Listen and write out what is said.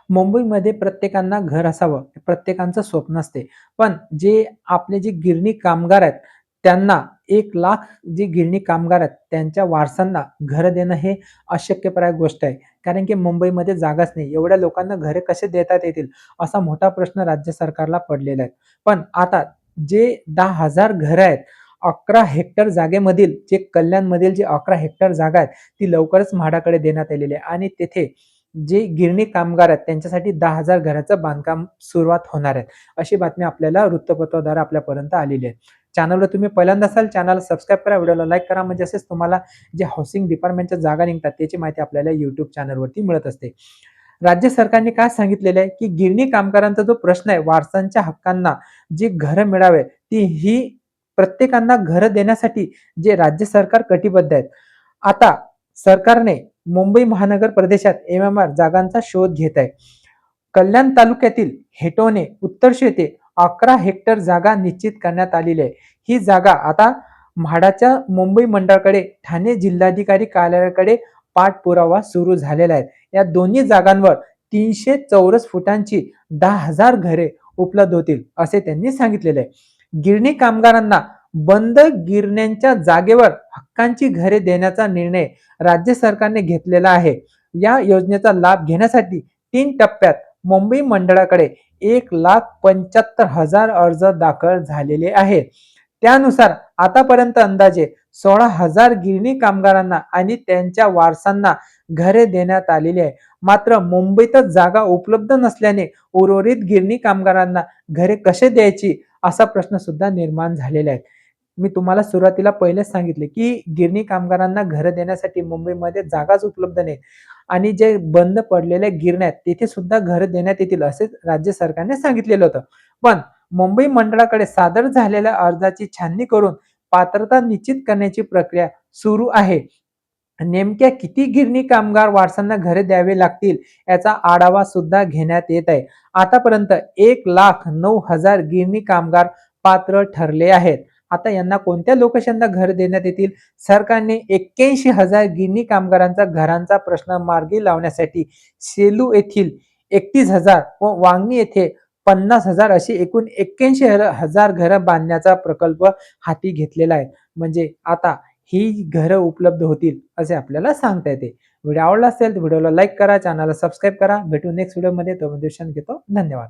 मुंबईमध्ये प्रत्येकांना घर असावं, हे प्रत्येकाचं स्वप्न असते. पण जे आपले जे गिरणी कामगार आहेत, त्यांना 1,00,000 जे गिरणी कामगार आहेत, त्यांच्या वारसांना घरं देणं हे अशक्यप्राय गोष्ट आहे. कारण की मुंबईमध्ये जागाच नाही. एवढ्या लोकांना घरे कसे देता येतील? असा मोठा प्रश्न राज्य सरकारला पडलेला आहे. पण आता जे 10,000 घरं आहेत, 11 हेक्टर जागेमधील जे कल्याणमधील जे 11 हेक्टर जागा आहेत, ती लवकरच म्हाडाकडे देण्यात आलेली आहे आणि तेथे जे गिरणी कामगार आहेत त्यांच्यासाठी 10,000 घराचं बांधकाम सुरुवात होणार आहे. अशी बातमी आपल्याला वृत्तपत्राद्वारे आपल्यापर्यंत आलेली आहे. चॅनलवर तुम्ही पहिल्यांदा असाल, चॅनलला सबस्क्राईब करा, व्हिडिओला लाईक करा, म्हणजे असेच तुम्हाला जे हाऊसिंग डिपार्टमेंटच्या जागा निघतात त्याची माहिती आपल्याला YouTube चॅनलवरती मिळत असते. राज्य सरकारने काय सांगितलेलं आहे, की गिरणी कामगारांचा जो प्रश्न आहे, वारसांच्या हक्कांना जी घरं मिळावे, ही प्रत्येकांना घरं देण्यासाठी जे राज्य सरकार कटिबद्ध आहेत. आता सरकारने मुंबई महानगर प्रदेशात एमएमआर जागांचा शोध घेत आहे. कल्याण तालुक्यातील हेटोणे उत्तर्श येथे 11 हेक्टर जागा निश्चित करण्यात आलेली आहे. ही जागा आता म्हाडाच्या मुंबई मंडळाकडे ठाणे जिल्हाधिकारी कार्यालयाकडे पाठपुरावा सुरू झालेला आहे. या दोन्ही जागांवर 300 चौरस फुटांची 10,000 घरे उपलब्ध होतील असे त्यांनी सांगितलेले आहे. गिरणी कामगारांना बंद गिरण्यांच्या जागेवर हक्कांची घरे देण्याचा निर्णय राज्य सरकारने घेतलेला आहे. या योजनेचा लाभ घेण्यासाठी 3 टप्प्यात मुंबई मंडळाकडे 1,75,000 अर्ज दाखल झालेले आहेत. त्यानुसार आतापर्यंत अंदाजे 16,000 गिरणी कामगारांना आणि त्यांच्या वारसांना घरे देण्यात आलेली आहे. मात्र मुंबईतच जागा उपलब्ध नसल्याने उर्वरित गिरणी कामगारांना घरे कसे द्यायची असा प्रश्न सुद्धा निर्माण झालेला आहे. मी तुम्हाला सुरुवातीला पहिलेच सांगितले, की गिरणी कामगारांना घरं देण्यासाठी मुंबईमध्ये जागाच उपलब्ध नाही आणि जे बंद पडलेल्या गिरण्या आहेत, तिथे सुद्धा घरं देण्यात येतील असे राज्य सरकारने सांगितलेलं होतं. पण मुंबई मंडळाकडे सादर झालेल्या अर्जाची छाननी करून पात्रता निश्चित करण्याची प्रक्रिया सुरू आहे. नेमक्या किती गिरणी कामगार वारसांना घरे द्यावे लागतील याचा आढावा सुद्धा घेण्यात येत आहे. आतापर्यंत 1,09,000 गिरणी कामगार पात्र ठरले आहेत. आता यांना कोणत्या लोकेशनला घर देण्यात येतील? सरकारने 81,000 गिरणी कामगारांचा घरांचा प्रश्न मार्गी लावण्यासाठी सेलू येथील 31,000 व वांगणी येथे 50,000 अशी एकूण 81,000 घरं बांधण्याचा प्रकल्प हाती घेतलेला आहे. म्हणजे आता ही घरं उपलब्ध होतील असे आपल्याला सांगता येते. व्हिडिओ आवडला असेल तर व्हिडिओला लाईक करा, चॅनलला सबस्क्राईब करा. भेटू नेक्स्ट व्हिडिओमध्ये. तोपर्यंत घेतो. धन्यवाद.